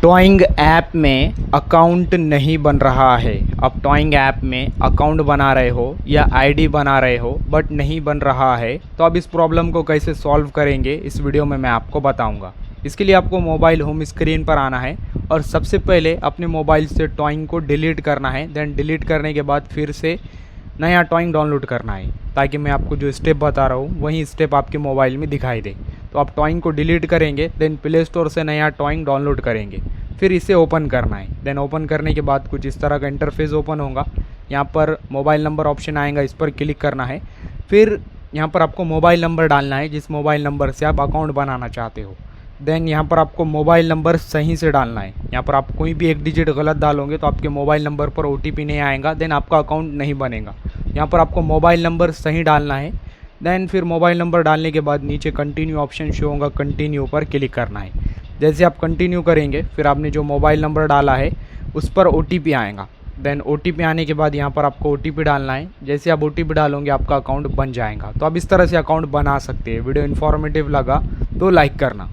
Toing app में account नहीं बन रहा है। आप टॉइंग ऐप में अकाउंट बना रहे हो या आईडी बना रहे हो बट नहीं बन रहा है, तो अब इस प्रॉब्लम को कैसे सॉल्व करेंगे इस वीडियो में मैं आपको बताऊंगा। इसके लिए आपको मोबाइल होम स्क्रीन पर आना है और सबसे पहले अपने मोबाइल से टॉइंग को डिलीट करना है। देन डिलीट करने के बाद फिर से नया टॉइंग डाउनलोड करना है, ताकि मैं आपको जो स्टेप बता रहा हूँ वही स्टेप आपके मोबाइल में दिखाई दे। तो आप टॉइंग को डिलीट करेंगे, देन प्ले स्टोर से नया टॉइंग डाउनलोड करेंगे, फिर इसे ओपन करना है। देन ओपन करने के बाद कुछ इस तरह का इंटरफेस ओपन होगा। यहाँ पर मोबाइल नंबर ऑप्शन आएगा, इस पर क्लिक करना है। फिर यहाँ पर आपको मोबाइल नंबर डालना है जिस मोबाइल नंबर से आप अकाउंट बनाना चाहते हो। देन यहाँ पर आपको मोबाइल नंबर सही से डालना है। यहाँ पर आप कोई भी एक डिजिट गलत डालोगे तो आपके मोबाइल नंबर पर OTP नहीं आएगा, देन आपका अकाउंट नहीं बनेगा। यहाँ पर आपको मोबाइल नंबर सही डालना है। देन फिर मोबाइल नंबर डालने के बाद नीचे कंटिन्यू ऑप्शन शो होगा, कंटिन्यू पर क्लिक करना है। जैसे आप कंटिन्यू करेंगे फिर आपने जो मोबाइल नंबर डाला है उस पर OTP आएगा। देन OTP आने के बाद यहाँ पर आपको OTP डालना है। जैसे आप OTP डालोगे आपका अकाउंट बन जाएगा। तो आप इस तरह से अकाउंट बना सकते हैं। वीडियो इन्फॉर्मेटिव लगा तो लाइक करना।